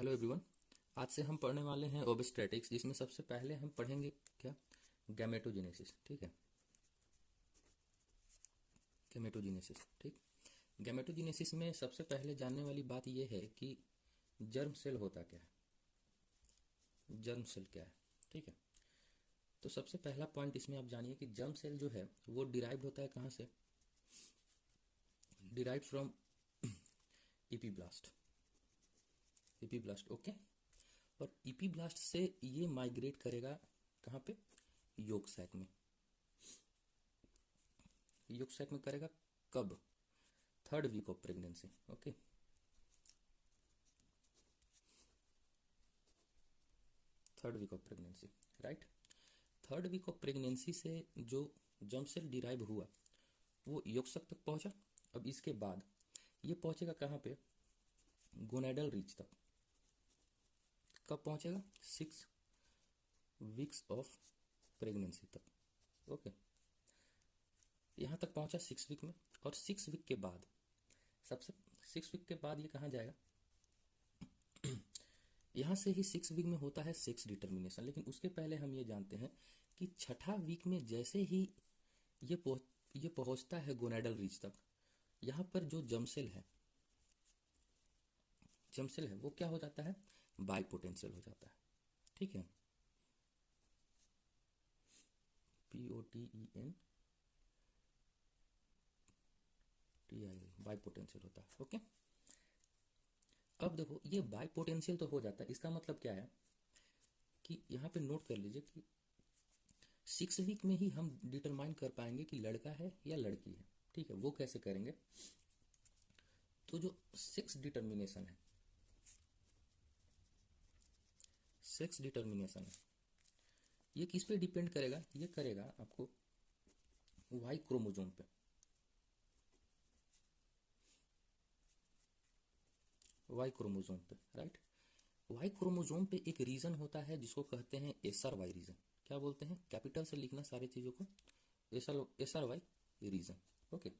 Hello everyone. आज से हम पढ़ने वाले हैं ओबस्ट्रेटिक्स, जिसमें सबसे पहले हम पढ़ेंगे क्या, गैमेटोजेनेसिस। ठीक है, गैमेटोजेनेसिस। ठीक, गैमेटोजेनेसिस में सबसे पहले जानने वाली बात यह है कि जर्म सेल होता क्या है, जर्म सेल क्या है। ठीक है, तो सबसे पहला पॉइंट इसमें आप जानिए कि जर्म सेल जो है वो डिराइव्ड होता है कहाँ से, derived from epiblast. Epiblast, okay. और इपीब्लास्ट से ये माइग्रेट करेगा कहाँ पे, योक सैक में। योक सैक में करेगा कब, 3rd week of pregnancy. Okay, 3rd week of pregnancy, right. 3rd week of pregnancy से जो जर्म सेल डिराइव हुआ वो योक सैक तक पहुंचा। अब इसके बाद ये पहुंचेगा कहाँ पे, गोनेडल रीच तक। कब पहुंचेगा, 6 वीक्स ऑफ प्रेगनेंसी तक। ओके, यहाँ तक पहुंचा 6 वीक में। और 6 वीक के बाद, सबसे 6 वीक के बाद ये कहाँ जाएगा, यहाँ से ही 6 वीक में होता है सेक्स डिटर्मिनेशन। लेकिन उसके पहले हम ये जानते हैं कि 6ठा वीक में जैसे ही ये पहुंचता है गोनेडल रीच तक, यहाँ पर जो जर्म सेल है, जर्म सेल है वो क्या हो जाता है, बाइपोटेंशियल हो जाता है। ठीक है, POTENTIAL, बाइपोटेंशियल होता है। ओके, अब देखो ये बाइपोटेंशियल तो हो जाता है, इसका मतलब क्या है कि यहाँ पे नोट कर लीजिए कि 6 वीक में ही हम डिटरमाइन कर पाएंगे कि लड़का है या लड़की है। ठीक है, वो कैसे करेंगे, तो जो सेक्स डिटर्मिनेशन है, सेक्स डिटर्मिनेशन है, ये किस पे डिपेंड करेगा, ये करेगा आपको वाई क्रोमोजोम पे। वाई क्रोमोजोम पे, राइट। वाई क्रोमोजोम पे एक रीजन होता है जिसको कहते हैं SRY रीजन। क्या बोलते हैं, कैपिटल से लिखना सारी चीजों को, SRY region. Okay,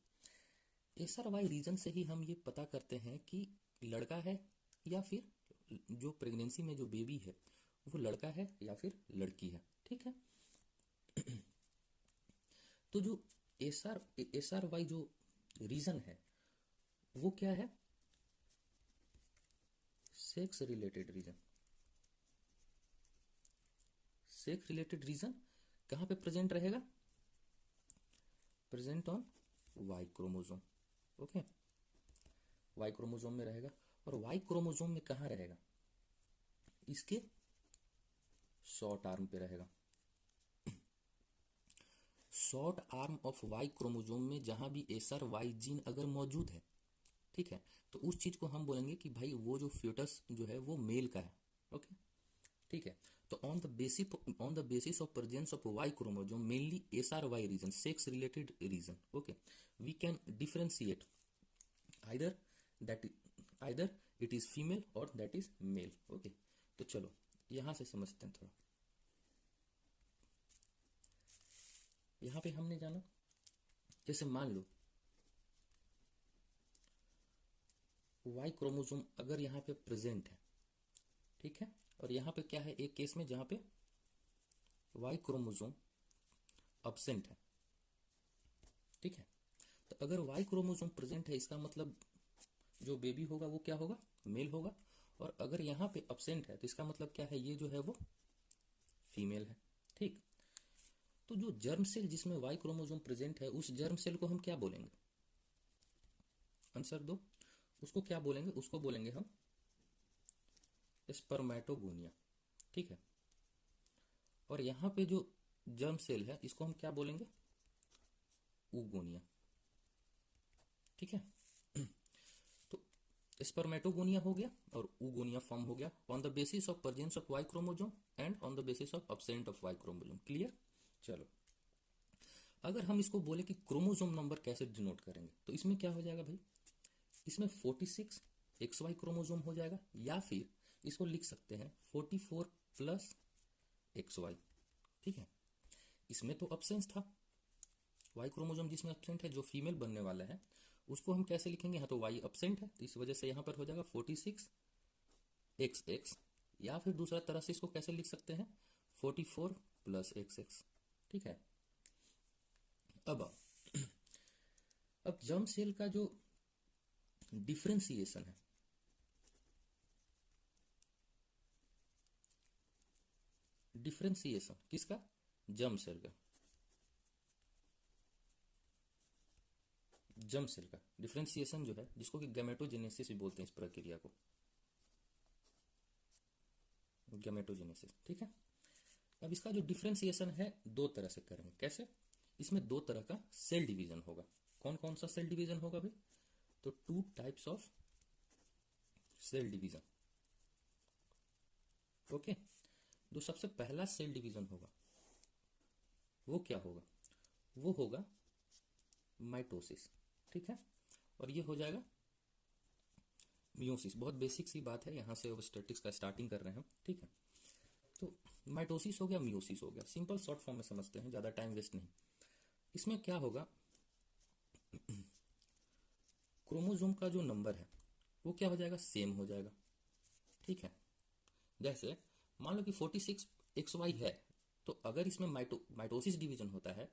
SRY region से ही हम ये पता करते हैं कि लड़का है या फिर जो प्रेगनेंसी में जो बेबी है वो लड़का है या फिर लड़की है। ठीक है, तो जो SRY जो रीजन है वो क्या है, sex related region. Sex related region कहां पे प्रेजेंट रहेगा, present on Y chromosome. Okay, Y chromosome में रहेगा। और वाई क्रोमोजोम में कहां रहेगा, इसके शॉर्ट आर्म पे रहेगा। Short arm of Y chromosome में जहां भी SRY जीन अगर मौजूद है, ठीक है, तो उस चीज को हम बोलेंगे कि भाई वो जो फ्यूटस जो है वो मेल का है। ओके, ठीक है, तो on the basis of presence of Y chromosome mainly SRY region, sex related region, okay, we can differentiate either it is female और दैट इज मेल। ओके, तो चलो यहां से समझते हैं थोड़ा। यहां पे हमने जाना, जैसे मान लो वाई क्रोमोसोम अगर यहाँ पे प्रेजेंट है, ठीक है, और यहाँ पे क्या है, एक केस में जहां पे वाई क्रोमोसोम अब्सेंट है। ठीक है, तो अगर वाई क्रोमोसोम प्रेजेंट है इसका मतलब जो बेबी होगा वो क्या होगा, मेल होगा। और अगर यहाँ पे अब्सेंट है तो इसका मतलब क्या है, ये जो है वो फीमेल है। ठीक, तो जो जर्म सेल जिसमें वाई क्रोमोसोम प्रेजेंट है उस जर्म सेल को हम क्या बोलेंगे, आंसर दो, उसको क्या बोलेंगे, उसको बोलेंगे हम स्पर्मेटोगोनिया। ठीक है, और यहां पे जो जर्म सेल है इसको हम क्या बोलेंगे, ऊगोनिया। ठीक है, तो स्पर्मेटोगोनिया हो गया और ऊगोनिया फॉर्म हो गया on the basis of presence of Y chromosome and on the basis of absent of Y chromosome. Clear. चलो, अगर हम इसको बोले कि क्रोमोसोम नंबर कैसे डिनोट करेंगे, तो इसमें क्या हो जाएगा भाई, इसमें 46 XY क्रोमोसोम हो जाएगा, या फिर इसको लिख सकते हैं 44 प्लस XY। ठीक है, इसमें तो अब्सेंस था, वाई क्रोमोसोम जिसमें अब्सेंट है, जो फीमेल बनने वाला है उसको हम कैसे लिखेंगे, यहाँ तो वाई अब्सेंट है तो इस वजह से यहाँ पर हो जाएगा 46 एक्स एक्स, या फिर दूसरा तरह से इसको कैसे लिख सकते हैं, 44 प्लस एक्स एक्स। ठीक है। अब जर्म सेल का जो डिफ्रेंसिएशन है, डिफ्रेंसिएशन किसका, जर्म सेल का, जर्म सेल का डिफ्रेंसिएशन जो है, जिसको कि गैमेटोजेनेसिस भी बोलते हैं इस प्रक्रिया को, गैमेटोजेनेसिस। ठीक है। अब इसका जो डिफ्रेंसिएशन है दो तरह से करेंगे। कैसे, इसमें दो तरह का सेल डिवीजन होगा। कौन कौन सा सेल डिवीजन होगा भाई, तो two types of cell division. Okay. जो सबसे पहला सेल डिवीजन होगा वो क्या होगा, वो होगा माइटोसिस। ठीक है। और ये हो जाएगा मियोसिस। बहुत बेसिक सी बात है, यहाँ से अब स्टैटिक्स का स्टार्टिंग कर रहे हैं हम। ठीक है। तो माइटोसिस हो गया, मियोसिस हो गया, सिंपल शॉर्ट फॉर्म में समझते हैं, ज़्यादा टाइम वेस्ट नहीं। इसमें क्या होगा, क्रोमोसोम का जो नंबर है वो क्या हो जाएगा, सेम हो जाएगा। ठीक है। जैसे मान लो कि 46 XY है, तो अगर इसमें माइटोसिस डिवीजन होता है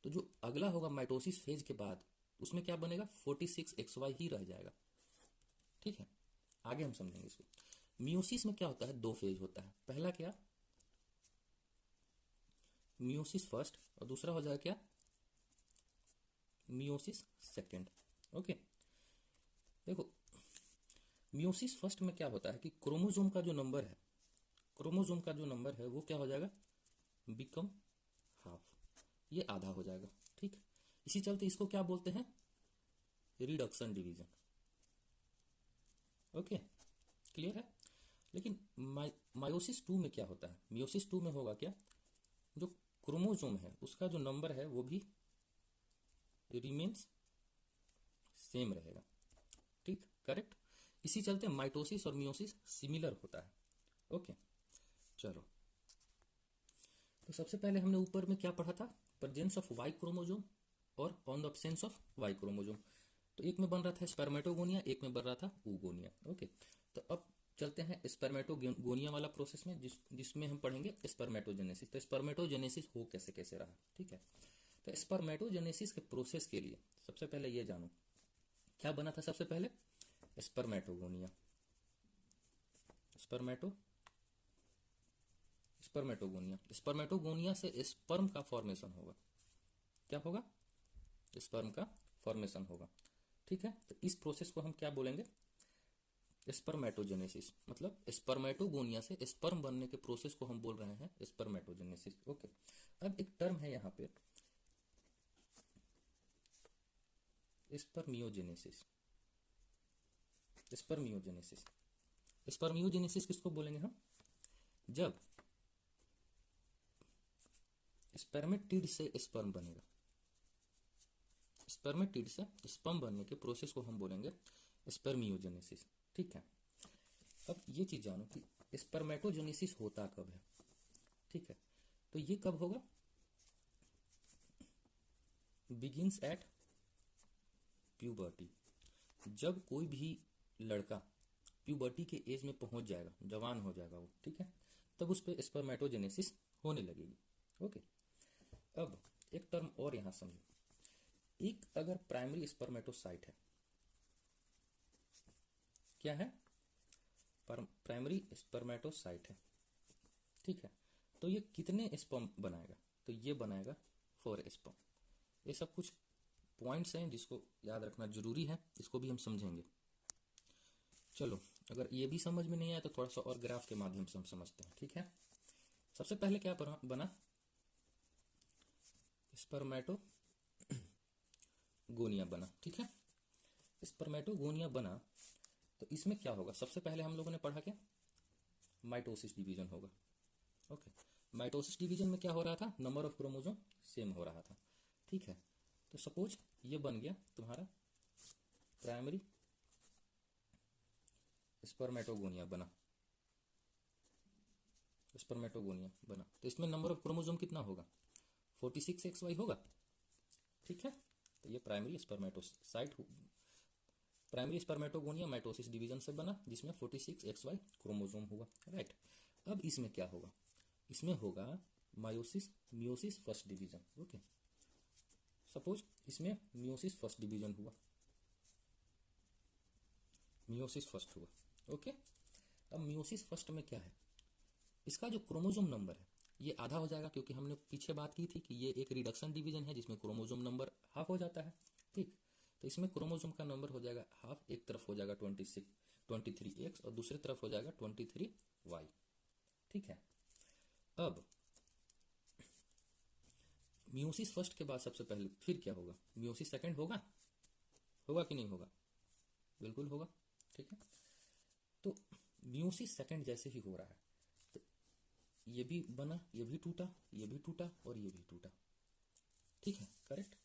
तो जो अगला होगा माइटोसिस फेज के बाद, उसमें क्या बनेगा, 46 XY ही रह जाएगा। ठीक है। आगे हम समझेंगे इसको। मियोसिस में क्या होता है, दो फेज होता है। पहला क्या, मियोसिस फर्स्ट, और दूसरा हो जाएगा क्या, मियोसिस सेकेंड। ओके। देखो, मियोसिस फर्स्ट में क्या होता है कि क्रोमोसोम का जो नंबर है, क्रोमोसोम का जो नंबर है वो क्या हो जाएगा, बिकम हाफ, ये आधा हो जाएगा। ठीक। इसी चलते इसको क्या बोलते हैं, रिडक्शन डिवीजन। ओके, क्लियर है। लेकिन मायोसिस 2 में क्या होता है, मियोसिस 2 में होगा क्या, जो क्रोमोसोम है उसका जो नंबर है वो भी रिमेन्स सेम रहेगा। ठीक, करेक्ट। इसी चलते माइटोसिस और मियोसिस सिमिलर होता है। ओके, चलो। तो सबसे पहले हमने ऊपर में क्या पढ़ा था, प्रेजेंस ऑफ वाई क्रोमोसोम और on the absence of Y chromosome. तो एक में बन रहा था स्पर्मेटोगोनिया, एक में बन रहा था oogonia। ओके। तो अब चलते हैं स्पर्मेटोगोनिया वाला प्रोसेस में, जिसमें हम पढ़ेंगे स्पर्मेटोजेनेसिस। तो स्पर्मेटोजेनेसिस हो कैसे कैसे रहा। ठीक है। तो स्पर्मेटोजेनेसिस के प्रोसेस के लिए सबसे पहले ये जानो क्या बना था, सबसे पहले स्पर्मेटोगोनिया, स्पर्मेटोगोनिया। स्पर्मेटोगोनिया से स्पर्म का फॉर्मेशन होगा। क्या होगा, स्पर्म का फॉर्मेशन होगा। ठीक है। तो इस प्रोसेस को हम क्या बोलेंगे, स्पर्मेटोजेनेसिस। मतलब स्पर्मेटोगोनिया से स्पर्म बनने के प्रोसेस को हम बोल रहे हैं स्पर्मेटोजेनेसिस। ओके। अब एक टर्म है यहाँ पे, स्पर्मियोजेनेसिस। स्पर्मियोजेनेसिस, स्पर्मियोजेनेसिस किसको बोलेंगे हम, जब स्पर्मेटिड से स्पर्म बनेगा, स्पर्मेटिड से स्पर्म बनने के प्रोसेस को हम बोलेंगे स्पर्मियोजेनेसिस। ठीक है। अब ये चीज जानो कि स्पर्मेटोजेनेसिस होता कब है। ठीक है। तो ये कब होगा, बिगिंस एट प्यूबर्टी। जब कोई भी लड़का प्यूबर्टी के एज में पहुंच जाएगा, जवान हो जाएगा वो, ठीक है, तब उस पर स्पर्मेटोजेनेसिस होने लगेगी। ओके। अब एक टर्म और यहां समझो, एक अगर प्राइमरी स्पर्मेटोसाइट है, क्या है, प्राइमरी स्पर्मेटोसाइट है। ठीक है। तो ये कितने स्पर्म बनाएगा, तो ये बनाएगा 4 स्पर्म। ये सब कुछ पॉइंट्स हैं जिसको याद रखना जरूरी है, इसको भी हम समझेंगे। चलो, अगर ये भी समझ में नहीं आया तो थोड़ा सा और ग्राफ के माध्यम से हम समझते हैं। ठीक है। सबसे पहले क्या बना, स्पर्मेटोगोनिया बना। ठीक है। स्पर्मेटोगोनिया बना तो इसमें क्या होगा, सबसे पहले हम लोगों ने पढ़ा क्या, माइटोसिस डिवीजन होगा। ओके। माइटोसिस डिवीजन में क्या हो रहा था, नंबर ऑफ क्रोमोसोम सेम हो रहा था। ठीक है। तो सपोज ये बन गया तुम्हारा प्राइमरी स्पर्मेटोगोनिया बना, स्पर्मेटोगोनिया बना। तो इसमें नंबर ऑफ क्रोमोसोम कितना होगा, 46 XY होगा। ठीक है। तो ये primary spermatocyte primary spermatogonia mitosis division से बना जिसमें 46XY क्रोमोसोम हुआ, राइट। अब इसमें क्या होगा, इसमें होगा meiosis meiosis first division, okay. Suppose इसमें मियोसिस फर्स्ट डिवीजन हुआ, मियोसिस फर्स्ट हुआ, ओके। अब मियोसिस फर्स्ट में क्या है, इसका जो क्रोमोसोम नंबर है ये आधा हो जाएगा, क्योंकि हमने पीछे बात की थी कि ये एक रिडक्शन डिवीजन है जिसमें क्रोमोसोम नंबर हाफ हो जाता है, ठीक। तो इसमें क्रोमोसोम का नंबर हो जाएगा हाफ, एक तरफ हो जाएगा 23X और दूसरी तरफ हो जाएगा 23Y, ठीक है। अब मियोसिस फर्स्ट के बाद सबसे पहले फिर क्या होगा, मियोसिस सेकंड होगा, होगा कि नहीं होगा, बिल्कुल होगा, ठीक है। तो मियोसिस सेकंड जैसे ही हो रहा है तो ये भी बना, ये भी टूटा, ये भी टूटा और ये भी टूटा, ठीक है, करेक्ट।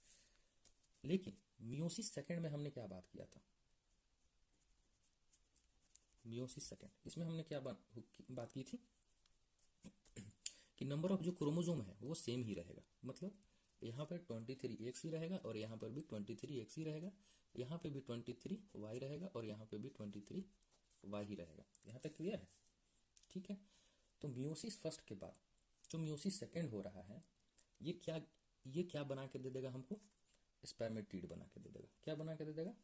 लेकिन मियोसिस सेकंड में हमने क्या बात किया था, मियोसिस सेकंड इसमें हमने क्या बात की थी कि नंबर ऑफ जो क्रोमोसोम है वो सेम ही रहेगा, मतलब यहाँ पर 23X ही रहेगा और यहाँ पर भी 23X ही रहेगा, यहाँ पे भी 23Y रहेगा और यहाँ पे भी 23Y ही रहेगा। यहाँ तक क्लियर है, ठीक है। तो मियोसिस फर्स्ट के बाद जो मियोसिस सेकंड हो रहा है ये क्या बना के दे देगा हमको, स्पर्मेटिड बना के दे देगा। क्या बना के दे देगा,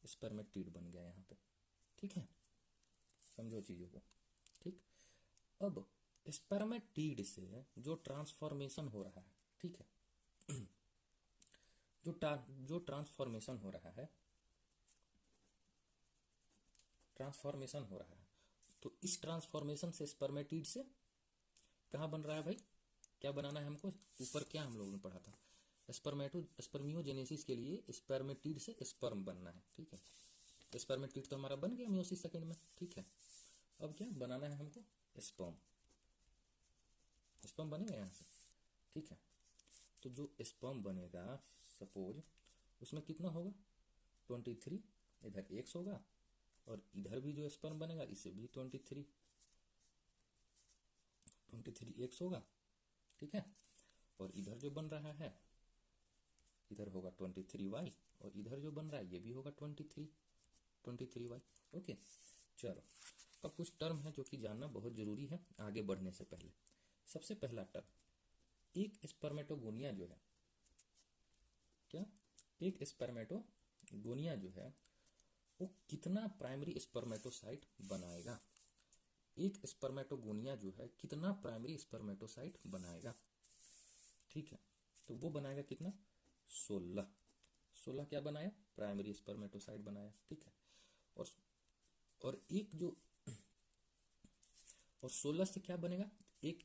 स्पर्मेटिड बन गया यहाँ पे, ठीक है, समझो चीजों को, ठीक। अब स्पर्मेटिड से जो ट्रांसफॉर्मेशन हो रहा है, ठीक है, जो ट्रांसफॉर्मेशन हो रहा है, ट्रांसफॉर्मेशन हो रहा है, तो इस ट्रांसफॉर्मेशन से स्पर्मेटिड से कहाँ बन रहा है भाई, क्या बनाना है हमको, ऊपर क्या हम लोगों ने पढ़ा था, स्पर्मियोजेनेसिस के लिए स्पर्मेटिड से स्पर्म बनना है, ठीक है। स्पर्मेटिड तो हमारा बन गया मियोसिस सेकंड में, ठीक है। अब क्या बनाना है हमको, स्पर्म, स्पर्म बनेगा यहाँ से, ठीक है। तो जो स्पर्म बनेगा सपोज उसमें कितना होगा 23, इधर X होगा और इधर भी जो स्पर्म बनेगा इसे भी 23X होगा, ठीक है। और इधर जो बन रहा है इधर होगा 23Y और इधर जो बन रहा है ये भी होगा 23Y, ओके। चलो अब कुछ टर्म है जो कि जानना बहुत जरूरी है आगे बढ़ने से पहले। सबसे पहला टर्म, एक स्पर्मेटोगोनिया जो है, क्या, एक स्पर्मेटोगोनिया जो है वो कितना प्राइमरी स्पर्मेटोसाइट बनाएगा, एक स्पर्मेटोगोनिया जो है कितना प्राइमरी स्पर्मेटोसाइट बनाएगा, ठीक है। तो वो बनाएगा कितना, 16 क्या बनाया, प्राइमरी स्पर्मेटोसाइट बनाया, ठीक है। और एक जो और 16 से क्या बनेगा, एक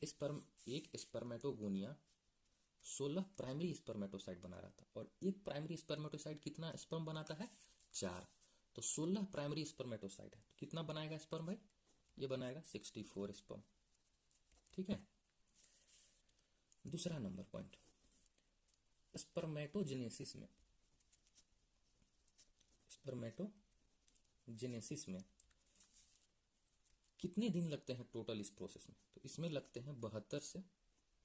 स्पर्मेटोगोनिया 16 प्राइमरी स्पर्मेटोसाइट बना रहा था और एक प्राइमरी स्पर्मेटोसाइट कितना स्पर्म बनाता है, 4। तो 16 प्राइमरी स्पर्मेटोसाइट है, तो कितना बनाएगा स्पर्म भाई, ये बनाएगा 64 स्पर्म, ठीक है। दूसरा नंबर पॉइंट, स्पर्मेटोजेनेसिस में कितने दिन लगते हैं टोटल इस प्रोसेस में, तो इसमें लगते हैं 72 से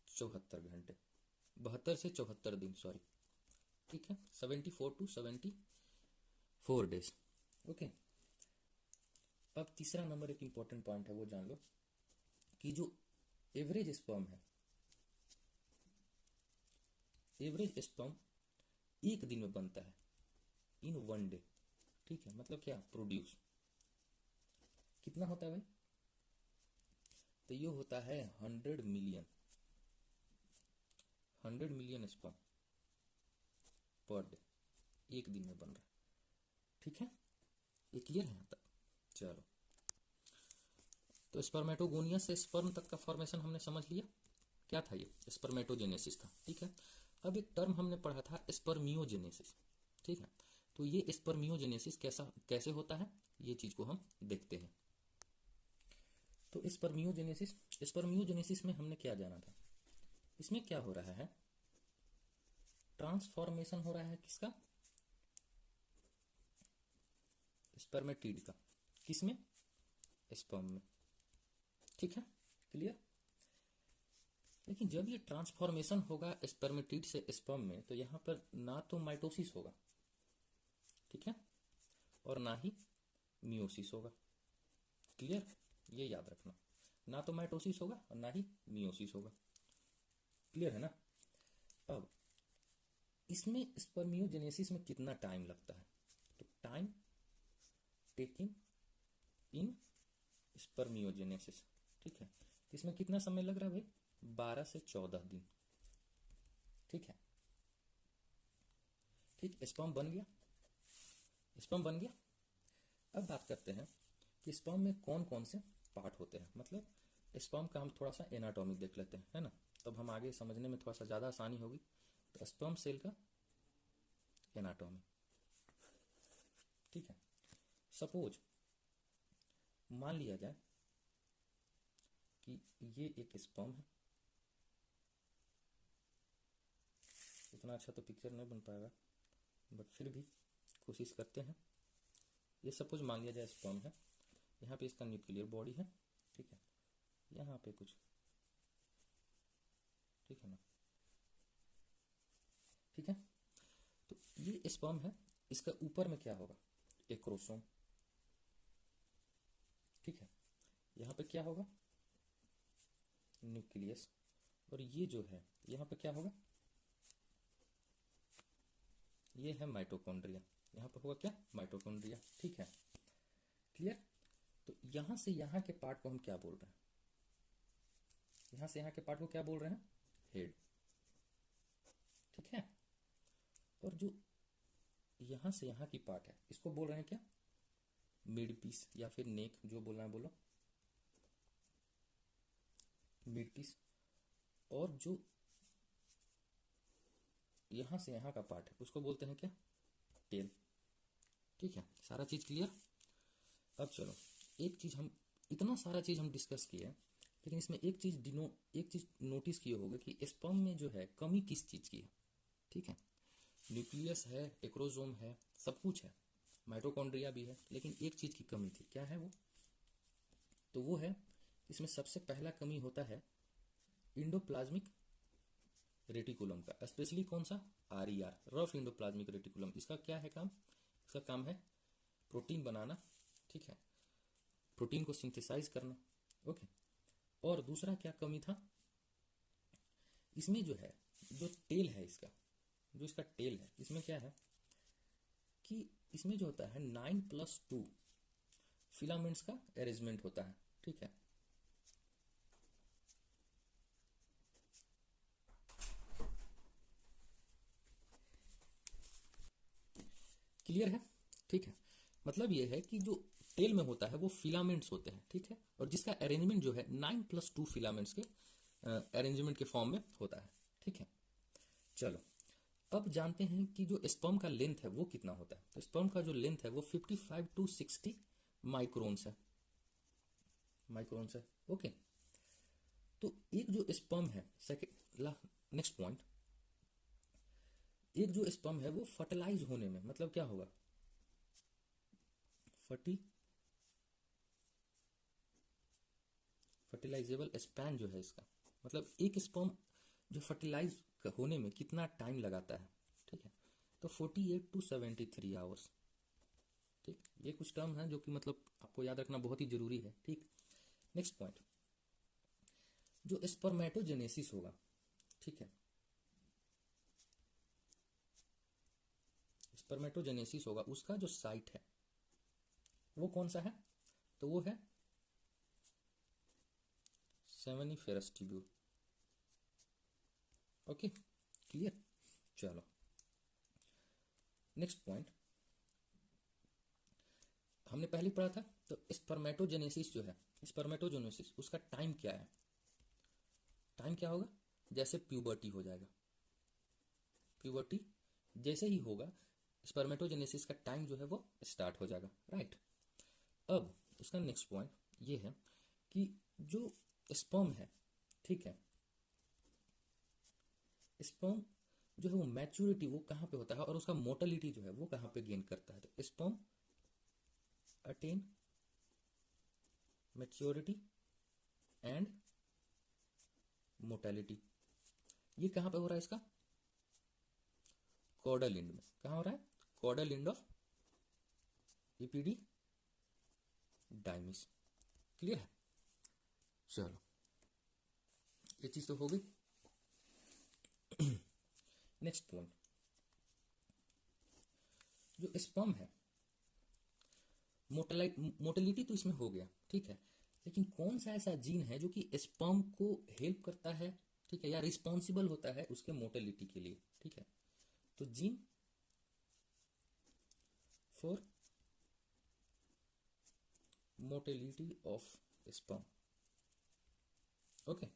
74 घंटे, 72 से 74 दिन, सॉरी, ठीक है, 74 to 74 डेज, ओके। अब तीसरा नंबर एक इंपॉर्टेंट पॉइंट है वो जान लो कि जो एवरेज स्पर्म है, एवरेज स्पर्म एक दिन में बनता है, इन 1 डे, ठीक है। मतलब क्या, प्रोड्यूस कितना होता है भाई, तो ये होता है 100 मिलियन स्पर्म पर डे, एक दिन में बन रहा है, ठीक है। ये क्लियर है यहाँ तक, चलो। तो स्पर्मेटोगोनिया से स्पर्म तक का फॉर्मेशन हमने समझ लिया, क्या था ये, स्पर्मेटोजेनेसिस था, ठीक है। अब एक टर्म हमने पढ़ा था स्पर्मियोजेनेसिस, ठीक है। तो ये स्पर्मियोजेनेसिस कैसे होता है ये चीज को हम देखते हैं। तो स्पर्मियोजेनेसिस में हमने क्या जाना था, इसमें क्या हो रहा है, ट्रांसफॉर्मेशन हो रहा है किसका, स्पर्मेटिड का, किसमें, स्पर्म में, ठीक है, क्लियर। लेकिन जब ये ट्रांसफॉर्मेशन होगा स्पर्मेटिड से स्पर्म में तो यहाँ पर ना तो माइटोसिस होगा, ठीक है, और ना ही मियोसिस होगा। क्लियर, ये याद रखना, ना तो माइटोसिस होगा और ना ही मियोसिस होगा। क्लियर है ना। अब इसमें स्पर्मियोजेनेसिस में कितना टाइम लगता है, तो टाइम टेकिंग इन स्पर्मियोजेनेसिस, ठीक है, तो इसमें कितना समय लग रहा है भाई, 12 से 14 दिन। ठीक है, ठीक, स्पर्म बन गया, स्पर्म बन गया। अब बात करते हैं कि स्पर्म में कौन कौन से पार्ट होते हैं, मतलब स्पर्म का हम थोड़ा सा एनाटॉमी देख लेते हैं, है ना, तब हम आगे समझने में थोड़ा सा ज़्यादा आसानी होगी। तो स्पर्म सेल का एनाटॉमी, ठीक है। सपोज मान लिया जाए कि ये एक स्पर्म है, इतना अच्छा तो पिक्चर नहीं बन पाएगा बट फिर भी कोशिश करते हैं। ये सपोज मान लिया जाए स्पर्म है, यहाँ पे इसका न्यूक्लियर बॉडी है, ठीक है, यहाँ पे कुछ, ठीक है ना, ठीक है। तो ये स्पर्म है, इसका ऊपर में क्या होगा, एक क्रोमोसोम, ठीक है, यहाँ पे क्या होगा, न्यूक्लियस, और ये जो है यहाँ पे क्या होगा, ये है माइटोकॉन्ड्रिया, यहाँ पे होगा क्या, माइटोकॉन्ड्रिया, ठीक है। क्लियर। तो यहाँ से यहाँ के पार्ट को हम क्या बोल रहे हैं, यहाँ से यहाँ के पार्ट को क्या बोल रहे हैं, हेड, ठीक है। और जो यहाँ से यहाँ की पार्ट है इसको बोल रहे हैं क्या, मिड पीस या फिर नेक, जो बोलना है बोलो, मिड पीस। और जो यहाँ से यहाँ का पार्ट है उसको बोलते हैं क्या, टेल, ठीक है। सारा चीज क्लियर। अब चलो एक चीज, हम इतना सारा चीज हम डिस्कस किए लेकिन इसमें एक चीज नोटिस किए होगे कि स्पर्म में जो है कमी किस चीज की है, ठीक है। न्यूक्लियस है, एक्रोसोम है, सब कुछ है, माइटोकॉन्ड्रिया भी है, लेकिन एक चीज की कमी थी, क्या है वो, तो वो है इसमें सबसे पहला कमी होता है इंडोप्लाज्मिक रेटिकुलम का, स्पेशली कौन सा, आरईआर, रफ इंडोप्लाज्मिक रेटिकुलम। इसका क्या है काम, इसका काम है प्रोटीन बनाना, ठीक है, प्रोटीन को सिंथेसाइज करना, ओके। और दूसरा क्या कमी था, इसमें जो है, जो टेल है इसका, जो इसका टेल है, इसमें क्या है कि इसमें जो होता है 9+2 फिलामेंट्स का अरेंजमेंट होता है, ठीक है। क्लियर है, ठीक है। मतलब ये है कि जो टेल में होता है वो फिलामेंट्स होते हैं, ठीक है, और जिसका अरेंजमेंट जो है 9+2 फिलामेंट्स के अरेंजमेंट के फॉर्म में होता है, ठीक है। चलो अब जानते हैं कि जो स्पर्म का लेंथ है वो कितना होता है। तो स्पर्म का जो लेंथ है वो 55 to 60 माइक्रोन्स है, माइक्रोन्स है, ओके। तो एक जो स्पर्म है, सेकेंड नेक्स्ट पॉइंट, एक जो स्पर्म है वो फर्टिलाइज होने में मतलब क्या होगा, फर्टिलाइजेबल स्पैन जो है इसका, मतलब एक स्पर्म जो फर्टिलाइज होने में कितना टाइम लगाता है, ठीक है, तो 48 to 73 आवर्स, ठीक। ये कुछ टर्म है जो कि मतलब आपको याद रखना बहुत ही जरूरी है, ठीक। नेक्स्ट पॉइंट, जो स्पर्मेटोजेनेसिस होगा, ठीक है, स्पर्मेटोजेनेसिस होगा उसका जो साइट है वो कौन सा है, तो वो है सेमिनिफेरस ट्यूब्यूल, ओके। क्लियर। चलो नेक्स्ट पॉइंट, हमने पहले पढ़ा था, तो स्पर्मेटोजेनेसिस जो है, स्पर्मेटोजेनेसिस उसका टाइम क्या है, टाइम क्या होगा, जैसे प्यूबर्टी हो जाएगा, प्यूबर्टी जैसे ही होगा स्पर्मेटोजेनेसिस का टाइम जो है वो स्टार्ट हो जाएगा, राइट। अब उसका नेक्स्ट पॉइंट ये है कि जो स्पर्म है, ठीक है, स्पर्म जो है वो मैच्योरिटी वो कहाँ पे होता है और उसका मोटिलिटी जो है वो कहाँ पे गेन करता है, तो sperm attain maturity and motility, ये कहाँ पे हो रहा है इसका, कॉर्डल एंड में, कहाँ हो रहा है, caudal end of epididymis. Clear है? चलो ये चीज तो हो गई। नेक्स्ट पॉइंट, जो स्पर्म है, मोटिलिटी तो इसमें हो गया, ठीक है, लेकिन कौन सा ऐसा जीन है जो कि स्पर्म को हेल्प करता है, ठीक है, या रिस्पॉन्सिबल होता है उसके मोटिलिटी के लिए, ठीक है? तो gene for motility of sperm, okay,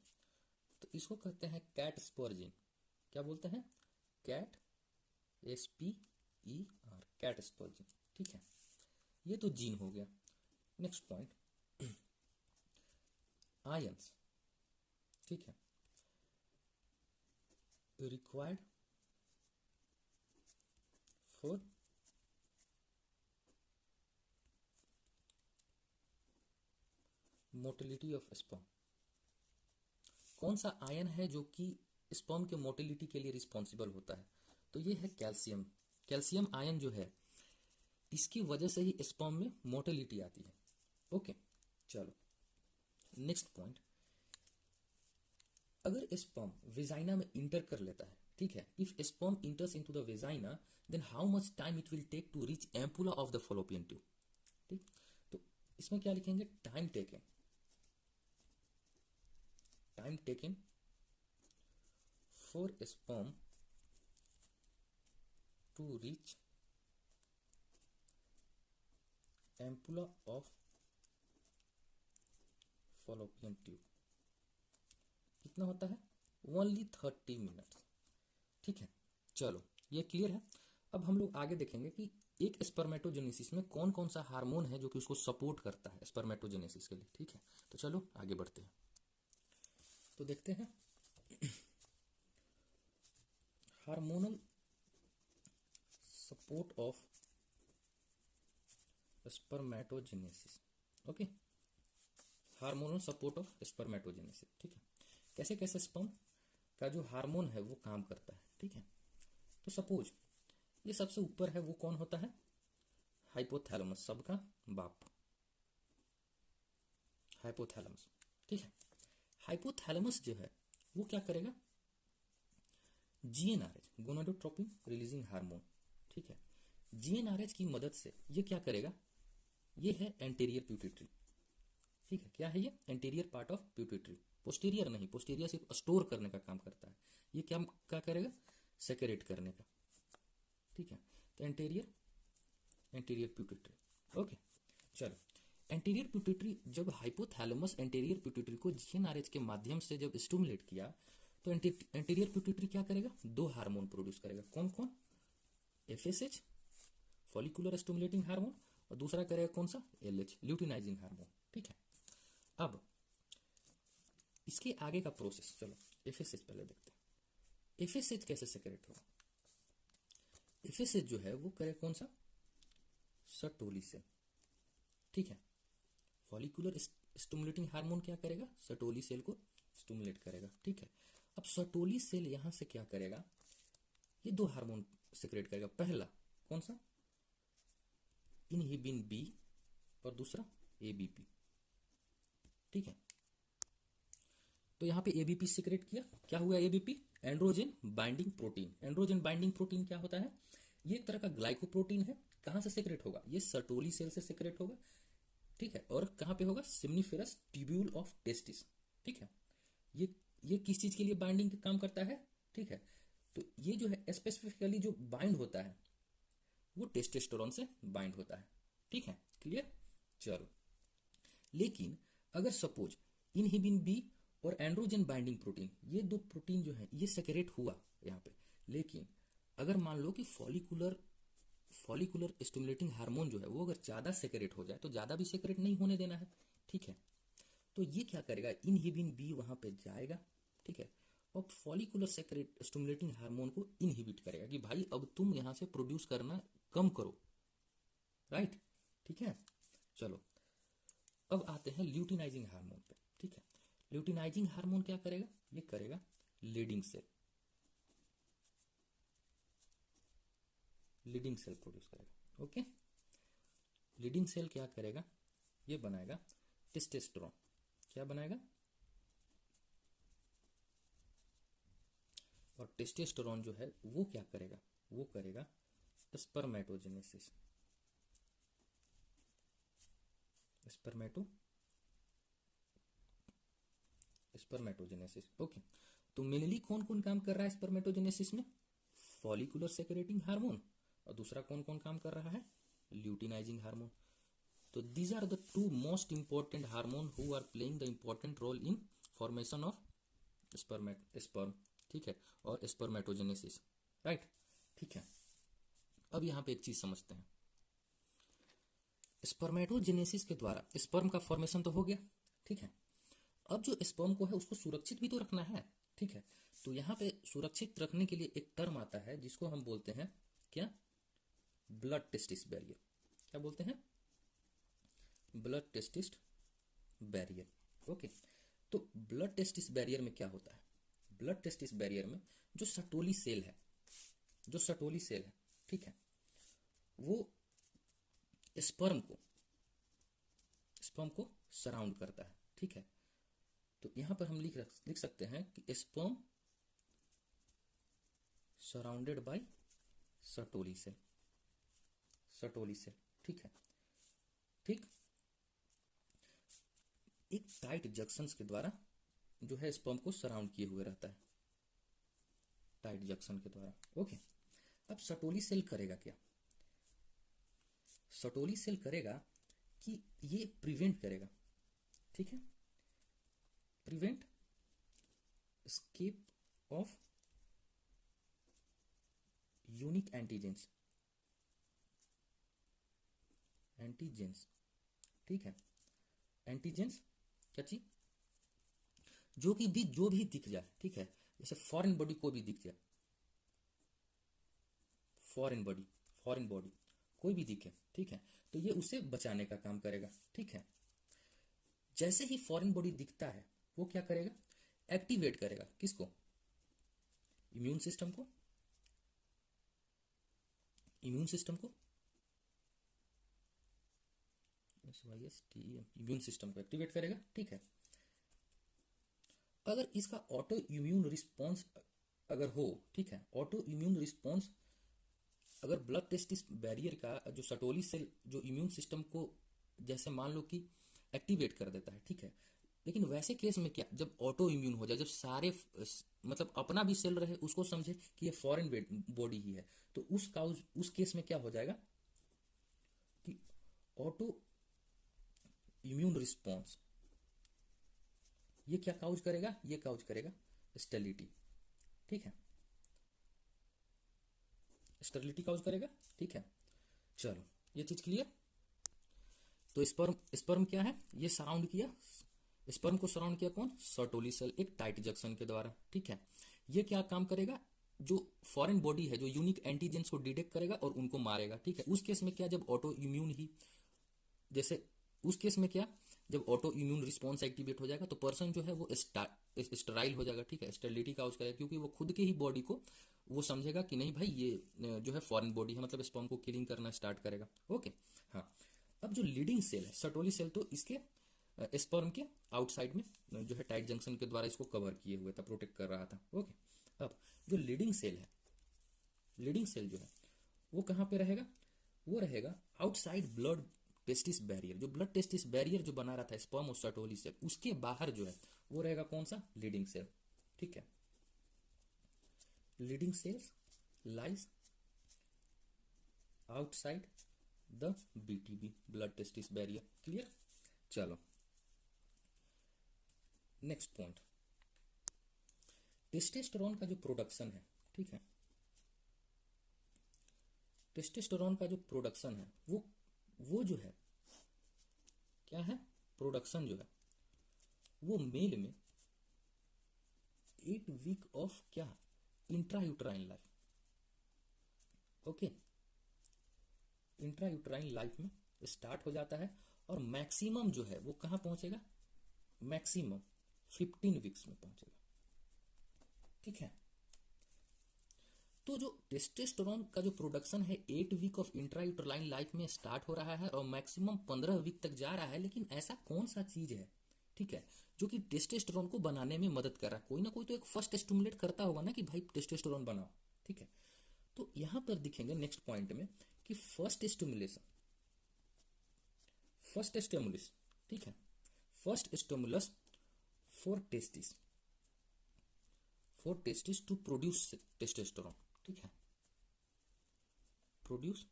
तो इसको कहते हैं कैट स्पर जीन। क्या बोलते हैं? Cat, SPER, CatSper gene, ठीक है, ये तो जीन हो गया। नेक्स्ट पॉइंट, आयंस, ठीक है, required for motility of sperm. कौन सा आयन है जो कि स्पर्म के मोटिलिटी के लिए रिस्पॉन्सिबल होता है? तो ये है कैल्शियम। कैल्शियम आयन जो है, इसकी वजह से ही स्पर्म में मोटिलिटी आती है। ओके, चलो नेक्स्ट पॉइंट, अगर स्पर्म वेजाइना में इंटर कर लेता है, ठीक है, if sperm enters into the vagina then how much time it will take to reach ampulla of the fallopian tube. ठीक, तो इसमें क्या लिखेंगे? Time taken, time taken for sperm to reach ampulla of fallopian tube. कितना होता है? Only 30 minutes. ठीक है, चलो ये क्लियर है। अब हम लोग आगे देखेंगे कि एक स्पर्मेटोजेनेसिस में कौन कौन सा हार्मोन है जो कि उसको सपोर्ट करता है स्पर्मेटोजेनेसिस के लिए। ठीक है, तो चलो आगे बढ़ते हैं, तो देखते हैं hormonal support of spermatogenesis. Okay, hormonal support of spermatogenesis. ठीक है, कैसे कैसे स्पर्म का जो हार्मोन है वो काम करता है। ठीक है, तो सपोज ये सबसे ऊपर है, वो कौन होता है? हाइपोथैलेमस, सबका बाप, हाइपोथैलेमस। ठीक है, हाइपोथैलेमस जो है वो क्या करेगा? GnRH, gonadotropin releasing hormone. ठीक है, GnRH की मदद से ये क्या करेगा? ये है एंटीरियर प्यूटिट्री। ठीक है, क्या है ये? एंटीरियर पार्ट ऑफ प्यूटिट्री, पोस्टीरियर नहीं, पोस्टीरियर सिर्फ स्टोर करने का काम करता है, ये क्या क्या करेगा? सेक्रेट करने का। ठीक है, तो एंटीरियर प्यूटिट्री। ओके, चलो एंटीरियर प्यूटिट्री, जब हाइपोथैलेमस एंटीरियर प्यूटिट्री को GnRH के माध्यम से जब स्टिमुलेट किया तो एंटीरियर प्यूटिट्री क्या करेगा? दो हार्मोन प्रोड्यूस करेगा। कौन कौन? FSH, फॉलिकुलर स्टिमुलेटिंग हार्मोन, और दूसरा करेगा कौन सा? LH, luteinizing hormone. ठीक है, अब इसके आगे का प्रोसेस, चलो FSH पहले देखते हैं। FSH कैसे सेक्रेट होगा? FSH जो है वो करे कौन सा? Sertoli cell. ठीक है, फॉलिकुलर स्टिमुलेटिंग हार्मोन क्या करेगा? सर्टोली सेल को स्टिमुलेट करेगा। ठीक है, अब सर्टोली सेल यहां से क्या करेगा? ये दो हार्मोन सेक्रेट करेगा। पहला कौन सा? इनहिबिन B, और दूसरा ABP। ठीक है, तो यहां पे ABP सीक्रेट किया। क्या हुआ ABP? Androgen binding protein. Androgen binding protein क्या होता है? ये एक तरह का ग्लाइकोप्रोटीन है। कहां से सीक्रेट होगा? ये सर्टोली सेल से सीक्रेट होगा। ठीक है, और कहां पे होगा? सिम्निफेरस ट्यूब्यूल ऑफ टेस्टिस। ठीक है, ये किस चीज के लिए बाइंडिंग काम करता है? ठीक है, तो ये जो है स्पेसिफिकली जो बाइंड होता है वो टेस्टोस्टेरोन से बाइंड होता है। ठीक है, क्लियर? चलो, लेकिन अगर सपोज इनहिबिन B और एंड्रोजन बाइंडिंग प्रोटीन, ये दो प्रोटीन जो है ये सेक्रेट हुआ यहाँ पे, लेकिन अगर मान लो कि फॉलिकुलर स्टिमुलेटिंग हार्मोन जो है वो अगर ज्यादा सेक्रेट हो जाए, तो ज्यादा भी सेक्रेट नहीं होने देना है। ठीक है, तो ये क्या करेगा? इनहिबिन B वहां पे जाएगा। ठीक है, और फॉलिकुलर स्टिमुलेटिंग हार्मोन को इनहिबिट करेगा कि भाई अब तुम यहां से प्रोड्यूस करना कम करो। राइट? ठीक है, चलो अब आते हैं ल्यूटिनाइजिंग हार्मोन पे। ठीक है, ल्यूटिनाइजिंग हार्मोन क्या करेगा? ये करेगा लीडिंग सेल प्रोड्यूस करेगा। ओके, लीडिंग सेल क्या करेगा, ये बनाएगा टेस्टोस्टेरोन। क्या बनाएगा, और टेस्टोस्टेरोन जो है वो क्या करेगा, वो करेगा स्पर्मेटोजेनेसिस। स्पर्मेटोजेनेसिस। ओके, तो मेनली कौन कौन काम कर रहा है स्पर्मेटोजेनेसिस में, फॉलिकुलर सेक्रेटिंग हार्मोन, और दूसरा कौन कौन काम कर रहा है, ल्यूटिनाइजिंग हार्मोन। तो these are the two most important hormone who are playing the important role in formation of sperm, ठीक है, और स्पर्मेटोजेनेसिस, राइट। ठीक है, अब यहाँ पे एक चीज समझते हैं, स्पर्मेटोजेनेसिस के द्वारा स्पर्म का फॉर्मेशन तो हो गया, ठीक है। अब जो स्पर्म को है उसको सुरक्षित भी तो रखना है, ठीक है। तो यहाँ पे सुरक्षित रखने के लिए एक टर्म आता है जिसको हम बोलते हैं क्या, ब्लड टेस्टिस बैरियर। क्या बोलते हैं, ब्लड टेस्टिस बैरियर। ओके, तो ब्लड टेस्टिस बैरियर में क्या होता है, ब्लड टेस्टिस बैरियर में जो सटोली सेल है, ठीक है, वो स्पर्म को सराउंड करता है, ठीक है। तो यहां पर हम लिख सकते हैं कि sperm surrounded by Sertoli cell, ठीक है, ठीक। एक टाइट जंक्शंस के द्वारा जो है स्पर्म को सराउंड किए हुए रहता है, टाइट जंक्शन के द्वारा। ओके, अब सटोली सेल करेगा क्या, सटोली सेल करेगा कि ये प्रिवेंट करेगा, ठीक है, prevent escape of unique antigens, ठीक है, एंटीजेंस क्या चीज, जो भी दिख जाए, ठीक है, जैसे फॉरेन बॉडी को भी दिख जाए, फॉरेन बॉडी कोई भी दिखे, ठीक है, तो ये उसे बचाने का काम करेगा, ठीक है। जैसे ही फॉरेन बॉडी दिखता है वो क्या करेगा, एक्टिवेट करेगा किसको, इम्यून सिस्टम को, इम्यून सिस्टम को एक्टिवेट करेगा, ठीक है। अगर इसका ऑटो इम्यून रिस्पॉन्स अगर हो, ठीक है, ऑटो इम्यून रिस्पॉन्स अगर ब्लड टेस्टिस बैरियर का जो सटोली सेल जो इम्यून सिस्टम को जैसे मान लो कि एक्टिवेट कर देता है, ठीक है, लेकिन वैसे केस में क्या, जब ऑटो इम्यून हो जाए, जब सारे मतलब अपना भी सेल रहे, उसको समझे कि ये फॉरेन बॉडी ही है, तो उस केस में क्या हो जाएगा कि ऑटो इम्यून रिस्पॉन्स ये क्या काउज करेगा, ये काउज करेगा स्टेरिलिटी, ठीक है, स्टेरिलिटी काउज करेगा, ठीक है। चलो ये चीज क्लियर। तो स्पर्म क्या है, ये सराउंड किया, स्पर्म को सराउंड किया कौन, सर्टोली सेल, एक टाइट जंक्शन के द्वारा, ठीक है। ये क्या काम करेगा, जो फॉरेन बॉडी है, जो यूनिक एंटीजेंस को डिटेक्ट करेगा और उनको मारेगा, ठीक है। उस केस में क्या, जब ऑटो इम्यून ही जैसे उस केस में क्या, जब ऑटो इम्यून रिस्पॉन्स एक्टिवेट हो जाएगा तो पर्सन जो है वो स्टेराइल हो जाएगा, ठीक है, स्टेरिलिटी का यूज करेगा, क्योंकि वो खुद के ही बॉडी को वो समझेगा कि नहीं भाई ये जो है फॉरेन बॉडी है, मतलब स्पर्म को किलिंग करना स्टार्ट करेगा। ओके, हाँ। अब जो लीडिंग सेल है सटोली सेल, तो इसके स्पर्म के आउटसाइड में जो है टाइट जंक्शन के द्वारा इसको कवर किए हुए था, प्रोटेक्ट कर रहा था। ओके, अब जो लीडिंग सेल है, लीडिंग सेल जो है वो कहाँ पे रहेगा, वो रहेगा आउटसाइड ब्लड टेस्टिस बैरियर। जो ब्लड टेस्टिस बैरियर जो बना रहा था स्पर्म और सटोली सेल, उसके बाहर जो है वो रहेगा कौन सा, लीडिंग सेल, ठीक है। Leydig cells lies outside the BTB, blood testis barrier. Clear. चलो नेक्स्ट पॉइंट, टेस्टोस्टेरोन का जो प्रोडक्शन है, ठीक है, टेस्टोस्टेरोन का जो प्रोडक्शन है वो जो है क्या है, प्रोडक्शन जो है वो मेल में 8 वीक ऑफ क्या, intrauterine life, okay, intrauterine life में स्टार्ट हो जाता है और मैक्सिमम जो है वो कहाँ पहुंचेगा, मैक्सिमम 15 वीक्स में पहुंचेगा, ठीक है। तो जो टेस्टोस्टेरोन का जो प्रोडक्शन है 8 वीक ऑफ इंट्रायूटराइन लाइफ में स्टार्ट हो रहा है और मैक्सिमम 15 वीक तक जा रहा है। लेकिन ऐसा कौन सा चीज है, ठीक है, जो कि टेस्टोस्टेरोन को बनाने में मदद कर रहा है? कोई ना कोई तो एक फर्स्ट स्टिमुलेट करता होगा ना कि भाई टेस्टोस्टेरोन बनाओ, ठीक है। तो यहां पर दिखेंगे नेक्स्ट पॉइंट में कि फर्स्ट स्टिमुलस, ठीक है, first stimulus for testis to produce testosterone, ठीक है, प्रोड्यूस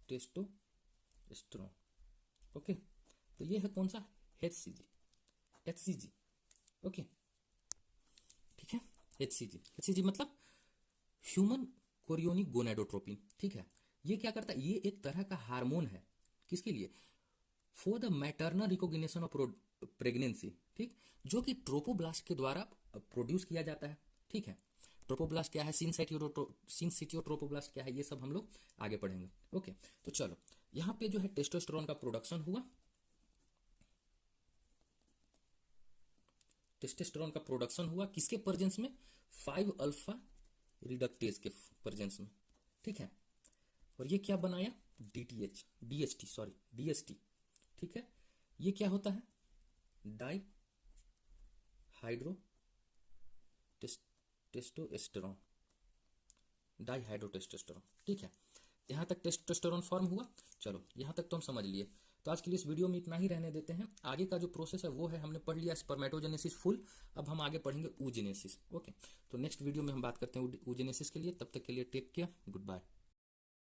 टेस्टोस्टेरोन। ओके, तो ये है कौन सा? एचसीजी। ओके, ठीक है, एचसीजी मतलब ह्यूमन कोरियोनिक गोनाडोट्रोपिन, ठीक है। ये क्या करता है? ये एक तरह का हार्मोन है, किसके लिए? For the maternal recognition of pregnancy, ठीक, जो कि ट्रोपोब्लास्ट के द्वारा प्रोड्यूस किया जाता है, ठीक है। ट्रोपोब्लास्ट क्या है, सिंसिटियोट्रोपोब्लास्ट क्या है, ये सब हम लोग आगे पढ़ेंगे। ओके, तो चलो यहां पे जो है टेस्टोस्टेरोन का प्रोडक्शन हुआ, टेस्टोस्टेरोन का प्रोडक्शन हुआ किसके प्रेजेंस में? 5 अल्फा रिडक्टेज के प्रेजेंस में, ठीक है। और ये क्या बनाया? डीएसटी, ठीक है। ये क्या होता है? डाई हाइड्रो टेस्टोस्टेरोन, डाईहाइड्रोटेस्टोस्टेरोन, ठीक है। यहां तक टेस्टोस्टेरोन फॉर्म हुआ। चलो यहां तक तो हम समझ लिए। तो आज के लिए इस वीडियो में इतना ही रहने देते हैं। आगे का जो प्रोसेस है वो है, हमने पढ़ लिया स्पर्मेटोजेनेसिस फुल, अब हम आगे पढ़ेंगे oogenesis। ओके, तो नेक्स्ट वीडियो में हम बात करते हैं oogenesis के लिए। तब तक के लिए टेक केयर, गुड बाय।